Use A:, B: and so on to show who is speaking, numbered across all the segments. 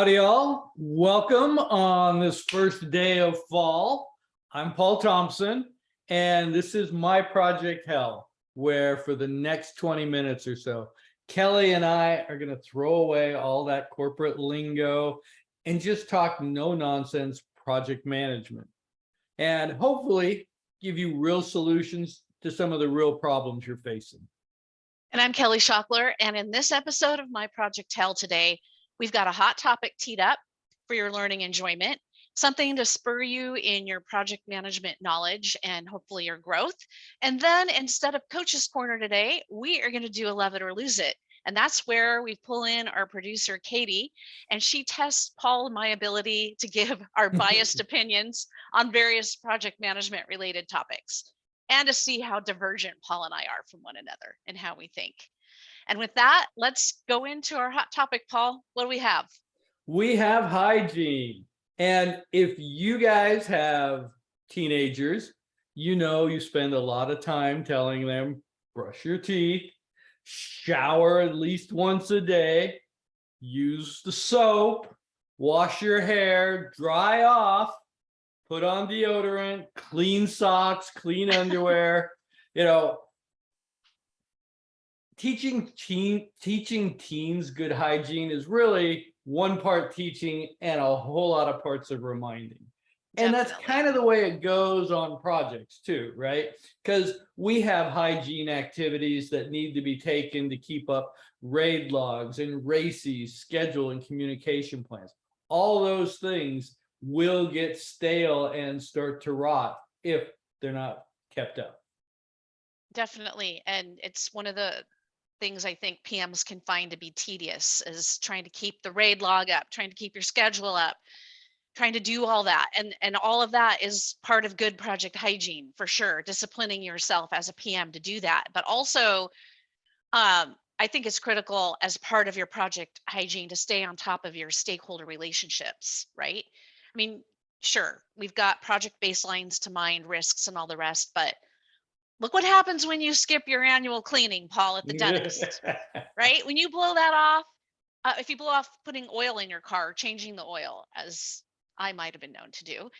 A: Howdy, all. Welcome on this first day of fall. I'm Paul Thompson, and this is my Project Hell, where for the next 20 minutes or so, Kelly and I are going to throw away all that corporate lingo and just talk no-nonsense project management, and hopefully give you real solutions to some of the real problems you're facing.
B: And I'm Kelly Schockler, and in this episode of My Project Hell today, we've got a hot topic teed up for your learning enjoyment, something to spur you in your project management knowledge and hopefully your growth. And then instead of Coach's Corner today, we are going to do a Love It or Lose It. And that's where we pull in our producer, Katie, and she tests Paul and my ability to give our biased opinions on various project management related topics, and to see how divergent Paul and I are from one another and how we think. And with that, let's go into our hot topic, Paul. What do we have?
A: We have hygiene. And if you guys have teenagers, you know you spend a lot of time telling them, brush your teeth, shower at least once a day, use the soap, wash your hair, dry off, put on deodorant, clean socks, clean underwear. Teaching teens good hygiene is really one part teaching and a whole lot of parts of reminding. And that's kind of the way it goes on projects too, right? Because we have hygiene activities that need to be taken to keep up RAID logs and RACEs, schedule and communication plans. All those things will get stale and start to rot if they're not kept up.
B: Definitely. And it's one of the things I think PMs can find to be tedious, is trying to keep the RAID log up, trying to keep your schedule up, trying to do all that. And all of that is part of good project hygiene, for sure. Disciplining yourself as a PM to do that. But also, I think it's critical as part of your project hygiene to stay on top of your stakeholder relationships, right? I mean, sure, we've got project baselines to mind, risks and all the rest, but look what happens when you skip your annual cleaning, Paul, at the dentist, right? When you blow that off, if you blow off putting oil in your car, changing the oil, as I might have been known to do,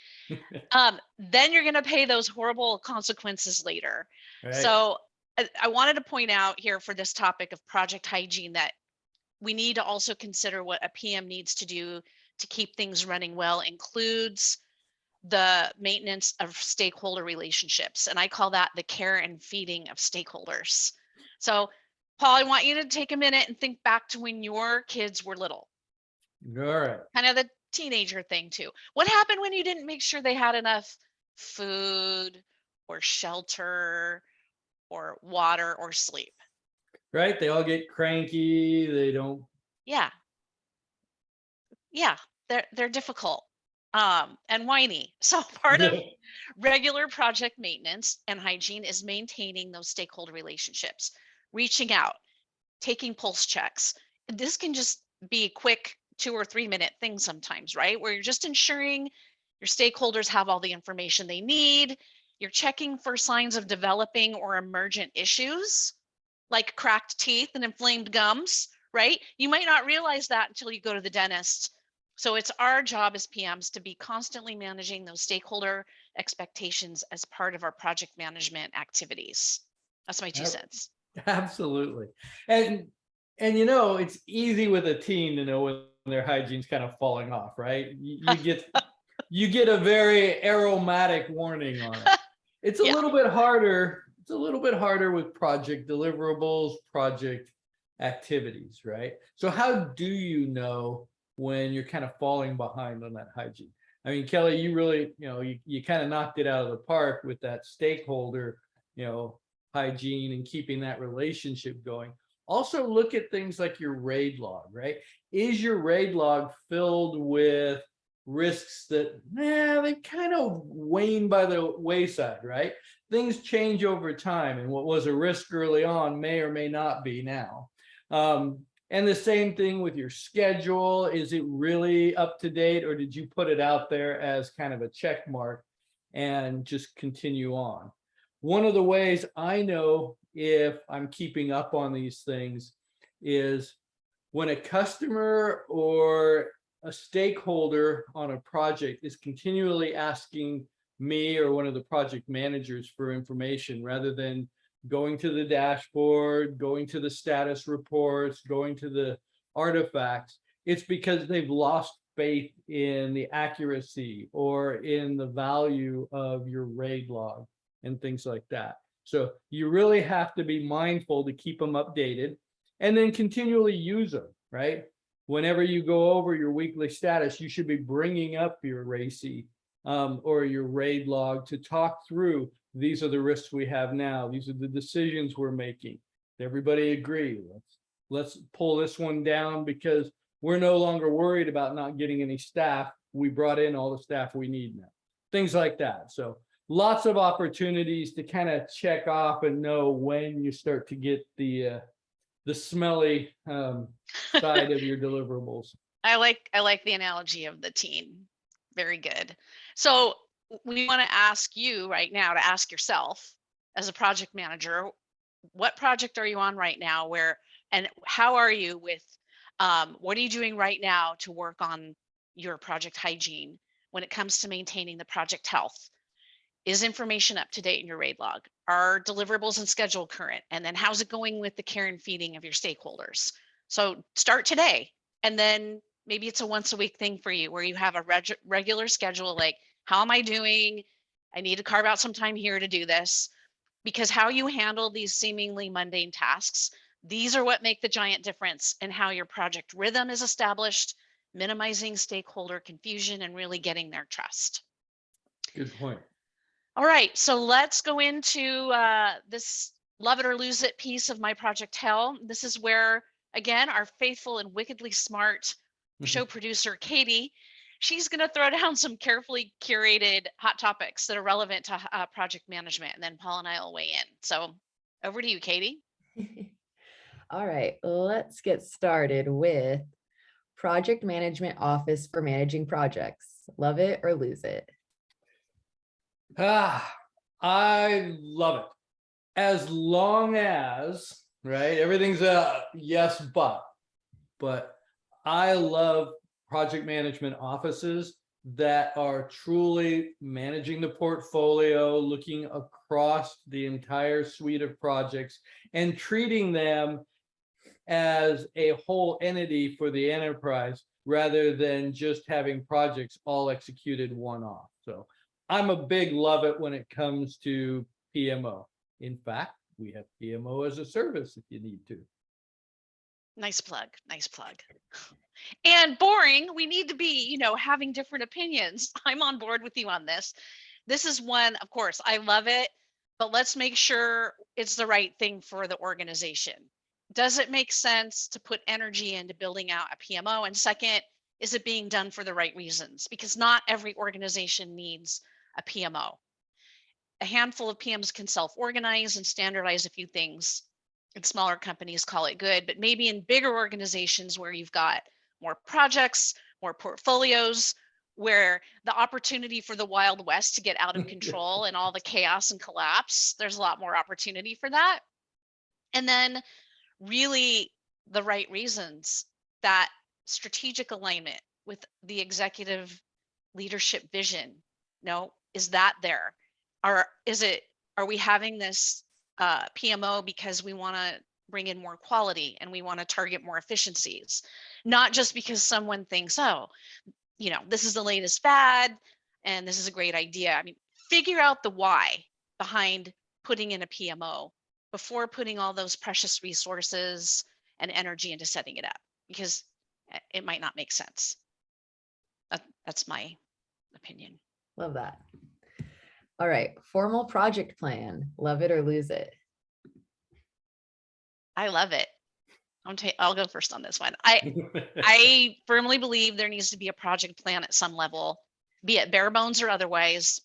B: then you're going to pay those horrible consequences later. Right. So I wanted to point out here for this topic of project hygiene that we need to also consider what a PM needs to do to keep things running well includes the maintenance of stakeholder relationships. And I call that the care and feeding of stakeholders. So, Paul, I want you to take a minute and think back to when your kids were little.
A: All right.
B: Kind of the teenager thing too. What happened when you didn't make sure they had enough food or shelter or water or sleep?
A: Right. They all get cranky. They don't.
B: Yeah. They're difficult. And whiny. So part of regular project maintenance and hygiene is maintaining those stakeholder relationships, reaching out, taking pulse checks. This can just be quick 2 or 3 minute things sometimes, right? Where you're just ensuring your stakeholders have all the information they need. You're checking for signs of developing or emergent issues like cracked teeth and inflamed gums, right? You might not realize that until you go to the dentist. So it's our job as PMs to be constantly managing those stakeholder expectations as part of our project management activities. That's my 2 cents.
A: Absolutely. And it's easy with a teen to know when their hygiene's kind of falling off, right? You get a very aromatic warning on it. It's a little bit harder. It's a little bit harder with project deliverables, project activities, right? So how do you know when you're kind of falling behind on that hygiene? I mean, Kelly, you really, you kind of knocked it out of the park with that stakeholder, hygiene and keeping that relationship going. Also look at things like your RAID log, right? Is your RAID log filled with risks that, they kind of wane by the wayside, right? Things change over time, and what was a risk early on may or may not be now. And the same thing with your schedule. Is it really up to date, or did you put it out there as kind of a check mark and just continue on? One of the ways I know if I'm keeping up on these things is when a customer or a stakeholder on a project is continually asking me or one of the project managers for information rather than going to the dashboard, going to the status reports, going to the artifacts, it's because they've lost faith in the accuracy or in the value of your RAID log and things like that. So you really have to be mindful to keep them updated and then continually use them, right? Whenever you go over your weekly status, you should be bringing up your RACI or your RAID log to talk through, these are the risks we have now. These are the decisions we're making. Does everybody agree? Let's pull this one down because we're no longer worried about not getting any staff. We brought in all the staff we need now. Things like that. So lots of opportunities to kind of check off and know when you start to get the smelly side of your deliverables.
B: I like the analogy of the teen. Very good. So we want to ask you right now to ask yourself as a project manager, what project are you on right now? Where and how are you with what are you doing right now to work on your project hygiene when it comes to maintaining the project health? Is information up to date in your RAID log? Are deliverables and schedule current? And then how's it going with the care and feeding of your stakeholders? So start today, and then maybe it's a once a week thing for you where you have a regular schedule, like how am I doing? I need to carve out some time here to do this, because how you handle these seemingly mundane tasks, these are what make the giant difference in how your project rhythm is established, minimizing stakeholder confusion and really getting their trust.
A: Good point.
B: All right, so let's go into this love it or lose it piece of My Project Hell. This is where, again, our faithful and wickedly smart show producer, Katie, she's going to throw down some carefully curated hot topics that are relevant to project management. And then Paul and I will weigh in. So over to you, Katie.
C: All right, let's get started with Project Management Office for Managing Projects. Love it or lose it?
A: I love it. As long as, right, everything's a yes, but I love project management offices that are truly managing the portfolio, looking across the entire suite of projects and treating them as a whole entity for the enterprise rather than just having projects all executed one-off. So I'm a big love it when it comes to PMO. In fact, we have PMO as a service if you need to.
B: Nice plug, nice plug. And boring, we need to be, having different opinions. I'm on board with you on this. This is one, of course, I love it, but let's make sure it's the right thing for the organization. Does it make sense to put energy into building out a PMO? And second, is it being done for the right reasons? Because not every organization needs a PMO. A handful of PMs can self-organize and standardize a few things. And smaller companies call it good, but maybe in bigger organizations where you've got more projects, more portfolios, where the opportunity for the Wild West to get out of control and all the chaos and collapse, there's a lot more opportunity for that. And then really the right reasons, that strategic alignment with the executive leadership vision. Is that there? Are we having this PMO because we want to bring in more quality and we want to target more efficiencies, not just because someone thinks, this is the latest fad and this is a great idea. I mean, figure out the why behind putting in a PMO before putting all those precious resources and energy into setting it up, because it might not make sense. That's my opinion.
C: Love that. All right, formal project plan. Love it or lose it?
B: I love it. I'll go first on this one. I firmly believe there needs to be a project plan at some level, be it bare bones or otherwise.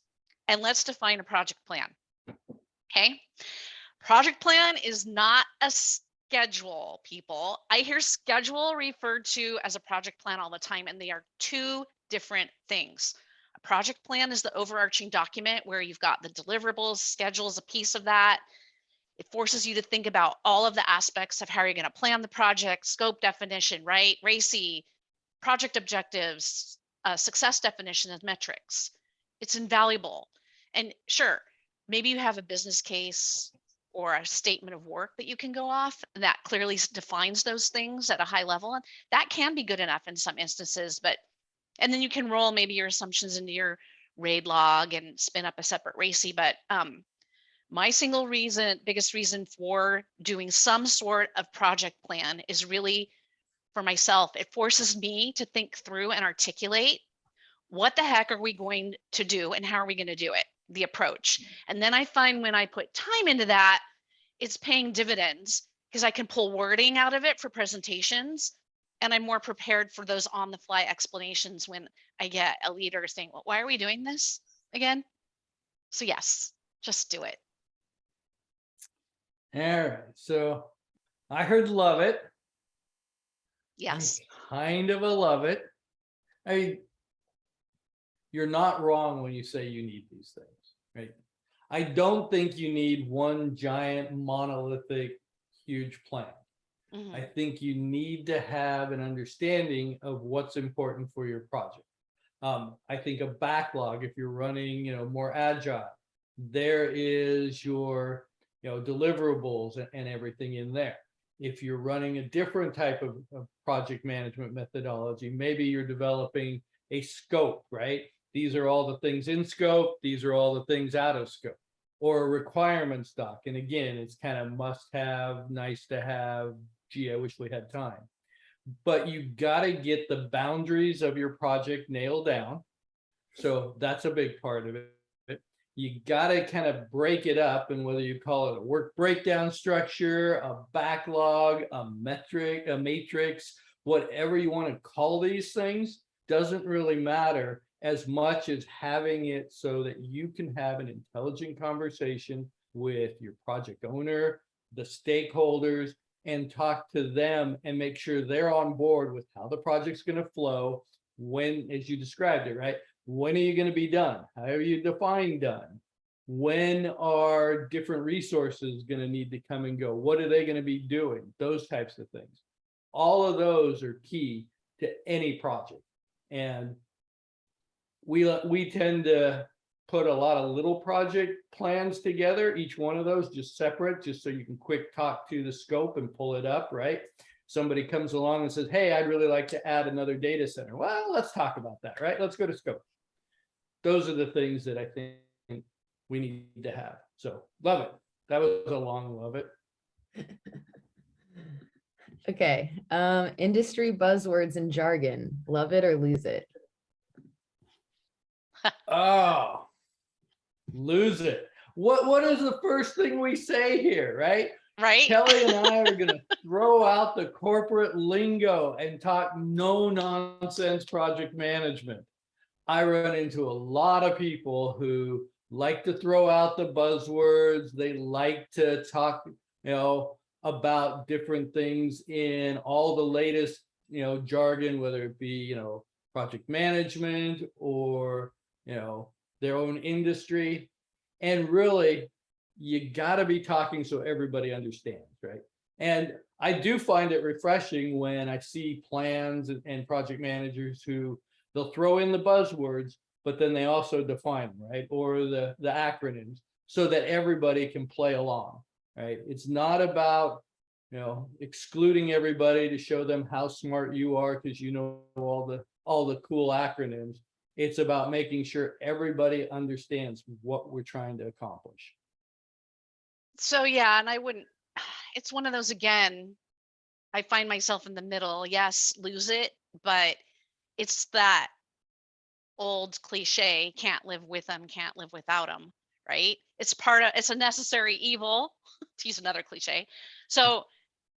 B: And let's define a project plan. Okay. Project plan is not a schedule, people. I hear schedule referred to as a project plan all the time, and they are two different things. A project plan is the overarching document where you've got the deliverables, schedules, a piece of that. It forces you to think about all of the aspects of how you're going to plan the project, scope definition, right? RACI, project objectives, success definition and metrics. It's invaluable. And sure, maybe you have a business case or a statement of work that you can go off that clearly defines those things at a high level. And that can be good enough in some instances, and then you can roll maybe your assumptions into your RAID log and spin up a separate RACI. But my biggest reason for doing some sort of project plan is really for myself. It forces me to think through and articulate what the heck are we going to do and how are we going to do it, the approach. And then I find when I put time into that, it's paying dividends because I can pull wording out of it for presentations, and I'm more prepared for those on the fly explanations when I get a leader saying, well, why are we doing this again? So yes, just do it.
A: All right. So I heard love it.
B: Yes.
A: I'm kind of a love it. You're not wrong when you say you need these things, right? I don't think you need one giant monolithic huge plan.
B: Mhm.
A: I think you need to have an understanding of what's important for your project. I think a backlog, if you're running, more agile, there is your, deliverables and everything in there. If you're running a different type of project management methodology, maybe you're developing a scope, right? These are all the things in scope. These are all the things out of scope, or a requirements doc. And again, it's kind of must have, nice to have. Gee, I wish we had time. But you got to get the boundaries of your project nailed down. So that's a big part of it. You got to kind of break it up, and whether you call it a work breakdown structure, a backlog, a metric, a matrix, whatever you want to call these things, doesn't really matter as much as having it so that you can have an intelligent conversation with your project owner, the stakeholders, and talk to them and make sure they're on board with how the project's going to flow. When, as you described it, right? When are you going to be done? How are you define done? When are different resources going to need to come and go? What are they going to be doing? Those types of things. All of those are key to any project. And we tend to put a lot of little project plans together, each one of those just separate, just so you can quick talk to the scope and pull it up, right? Somebody comes along and says, hey, I'd really like to add another data center. Well, let's talk about that, right? Let's go to scope. Those are the things that I think we need to have. So love it. That was a long love it.
C: Okay. Industry buzzwords and jargon. Love it or lose it.
A: Oh, lose it. What is the first thing we say here, right?
B: Right.
A: Kelly and I are going to throw out the corporate lingo and talk no nonsense project management. I run into a lot of people who like to throw out the buzzwords. They like to talk, about different things in all the latest, jargon, whether it be, project management or, their own industry. And really, you got to be talking so everybody understands, right? And I do find it refreshing when I see plans and project managers who they'll throw in the buzzwords, but then they also define them, right? Or the acronyms so that everybody can play along, right? It's not about, excluding everybody to show them how smart you are because you know all the cool acronyms. It's about making sure everybody understands what we're trying to accomplish.
B: So yeah, and it's one of those, again, I find myself in the middle. Yes, lose it, but it's that old cliche, can't live with them, can't live without them, right? It's a necessary evil, to use another cliche. So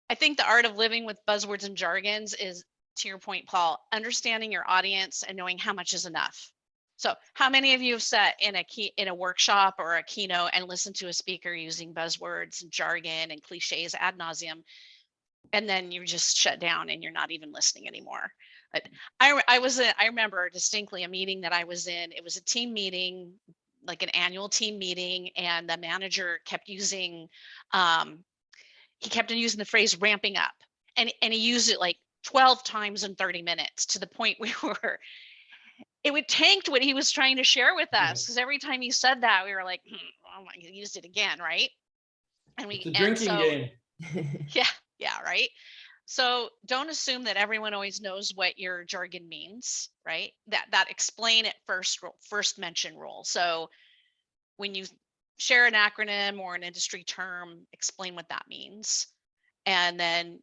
B: I think the art of living with buzzwords and jargons is, to your point, Paul, understanding your audience and knowing how much is enough. So how many of you have sat in a workshop or a keynote and listened to a speaker using buzzwords and jargon and cliches ad nauseum, and then you just shut down and you're not even listening anymore? I remember distinctly a meeting that I was in. It was a team meeting, like an annual team meeting, and the manager kept using the phrase ramping up, and he used it like 12 times in 30 minutes, to the point it would tanked what he was trying to share with us, because every time he said that, we were like, oh my, he used it again, right?
A: It's a drinking game.
B: Yeah, right. So don't assume that everyone always knows what your jargon means, right? That explain it first mention rule. So when you share an acronym or an industry term, explain what that means, and then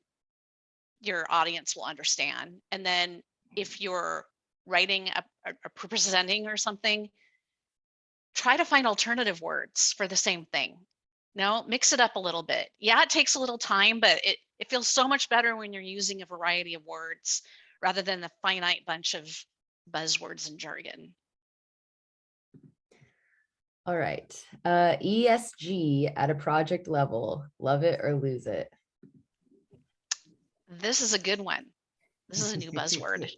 B: your audience will understand. And then if you're writing a presenting or something, try to find alternative words for the same thing. No, mix it up a little bit. Yeah, it takes a little time, but it feels so much better when you're using a variety of words rather than the finite bunch of buzzwords and jargon.
C: All right. ESG at a project level, love it or lose it.
B: This is a good one. This is a new buzzword,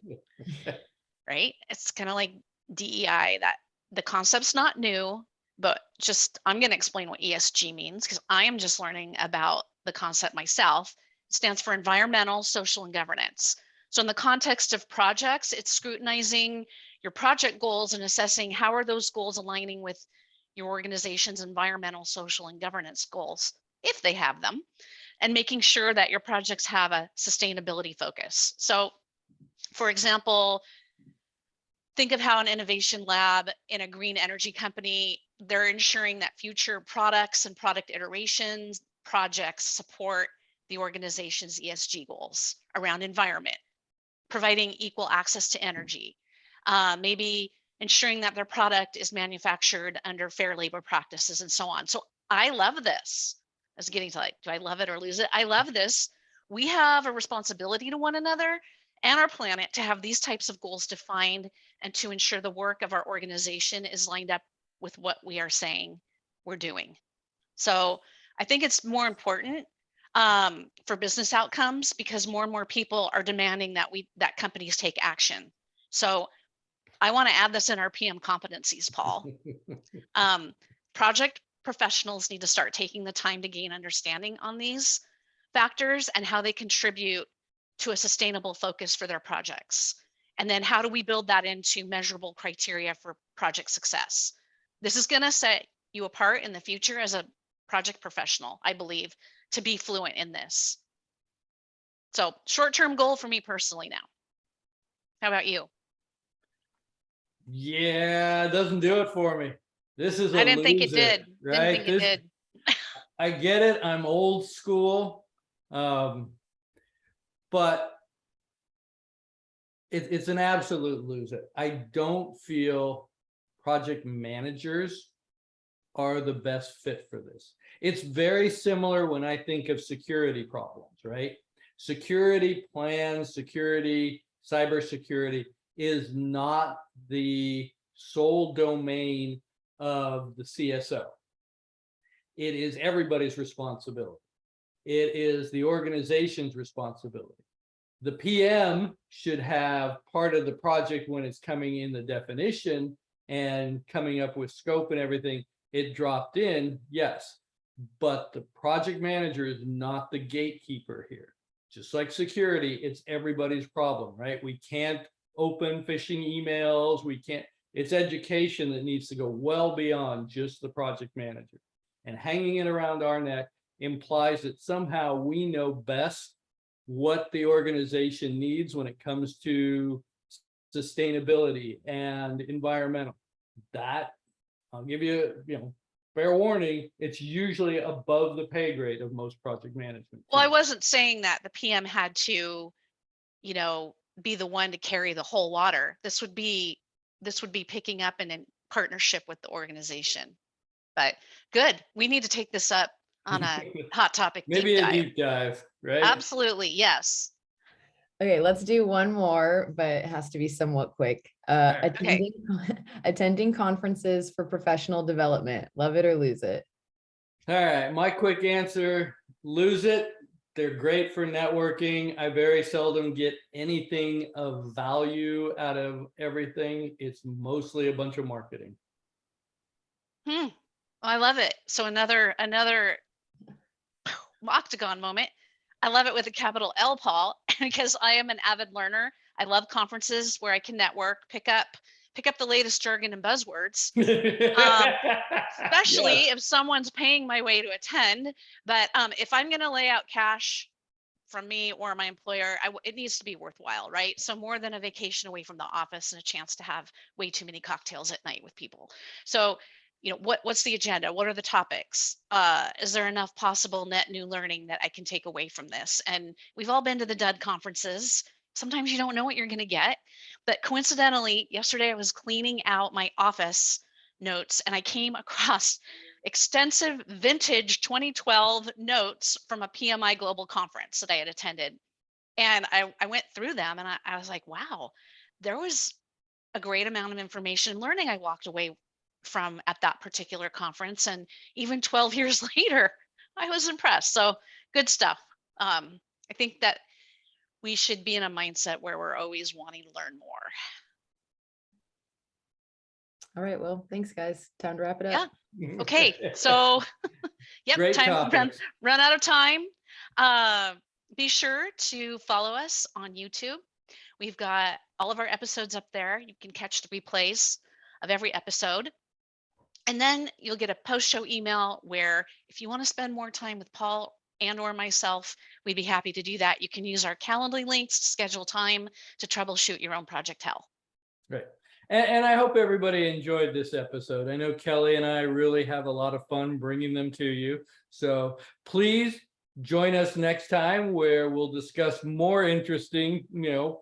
B: right? It's kind of like DEI, that the concept's not new, but just I'm going to explain what ESG means, because I am just learning about the concept myself. It stands for environmental, social, and governance. So in the context of projects, it's scrutinizing your project goals and assessing how are those goals aligning with your organization's environmental, social, and governance goals, if they have them, and making sure that your projects have a sustainability focus. So for example, think of how an innovation lab in a green energy company, they're ensuring that future products and product iterations, projects support the organization's ESG goals around environment, providing equal access to energy, maybe ensuring that their product is manufactured under fair labor practices, and so on. So I love this. I was getting to like, do I love it or lose it? I love this. We have a responsibility to one another and our planet to have these types of goals defined and to ensure the work of our organization is lined up with what we are saying we're doing. So I think it's more important for business outcomes, because more and more people are demanding that companies take action. So I want to add this in our PM competencies, Paul. Project professionals need to start taking the time to gain understanding on these factors and how they contribute to a sustainable focus for their projects. And then how do we build that into measurable criteria for project success? This is going to set you apart in the future as a project professional, I believe, to be fluent in this. So short-term goal for me personally now. How about you?
A: Yeah, it doesn't do it for me. This is a
B: I didn't think it
A: loser,
B: did.
A: right?
B: Didn't think it did.
A: I get it. I'm old school, but it's an absolute loser. I don't feel project managers are the best fit for this. It's very similar when I think of security problems, right? Security plans, security, cybersecurity is not the sole domain of the CSO. It is everybody's responsibility. It is the organization's responsibility. The PM should have part of the project when it's coming in the definition and coming up with scope and everything. It dropped in, yes, but the project manager is not the gatekeeper here. Just like security, it's everybody's problem, right? We can't open phishing emails. We can't, it's education that needs to go well beyond just the project manager. And hanging it around our neck implies that somehow we know best what the organization needs when it comes to sustainability and environmental. That, I'll give you, fair warning, it's usually above the pay grade of most project management.
B: Well, I wasn't saying that the PM had to, be the one to carry the whole water. This would be picking up in partnership with the organization. But good. We need to take this up on a hot topic.
A: Maybe a deep dive, right?
B: Absolutely. Yes.
C: Okay, let's do one more, but it has to be somewhat quick. Attending conferences for professional development, love it or lose it.
A: All right, my quick answer, lose it. They're great for networking. I very seldom get anything of value out of everything. It's mostly a bunch of marketing.
B: I love it. So another octagon moment. I love it with a capital L, Paul. because I am an avid learner. I love conferences where I can network, pick up the latest jargon and buzzwords, especially
A: Yes.
B: if someone's paying my way to attend. But if I'm going to lay out cash from me or my employer, it needs to be worthwhile, right? So more than a vacation away from the office and a chance to have way too many cocktails at night with people. So, what's the agenda? What are the topics? Is there enough possible net new learning that I can take away from this? And we've all been to the DUD conferences. Sometimes you don't know what you're going to get. But coincidentally, yesterday I was cleaning out my office notes and I came across extensive vintage 2012 notes from a PMI global conference that I had attended. And I went through them and I was like, wow, there was a great amount of information and learning I walked away from at that particular conference. And even 12 years later, I was impressed. So good stuff. I think that we should be in a mindset where we're always wanting to learn more.
C: All right, well, thanks guys. Time to wrap it up.
B: Yeah. Okay, so yep,
A: Great
B: time
A: topics.
B: run out of time. Be sure to follow us on YouTube. We've got all of our episodes up there. You can catch the replays of every episode. And then you'll get a post-show email where if you want to spend more time with Paul and or myself, we'd be happy to do that. You can use our Calendly links to schedule time to troubleshoot your own project hell.
A: Right. And I hope everybody enjoyed this episode. I know Kelly and I really have a lot of fun bringing them to you. So please join us next time where we'll discuss more interesting,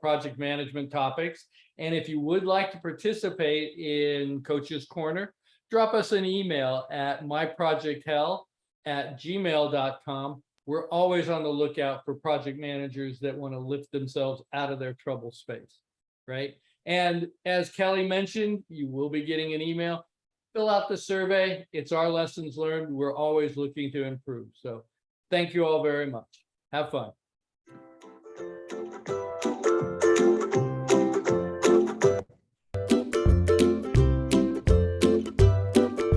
A: project management topics. And if you would like to participate in Coach's Corner, drop us an email at myprojecthell@gmail.com. We're always on the lookout for project managers that want to lift themselves out of their trouble space, right? And as Kelly mentioned, you will be getting an email. Fill out the survey. It's our lessons learned. We're always looking to improve. So thank you all very much. Have fun.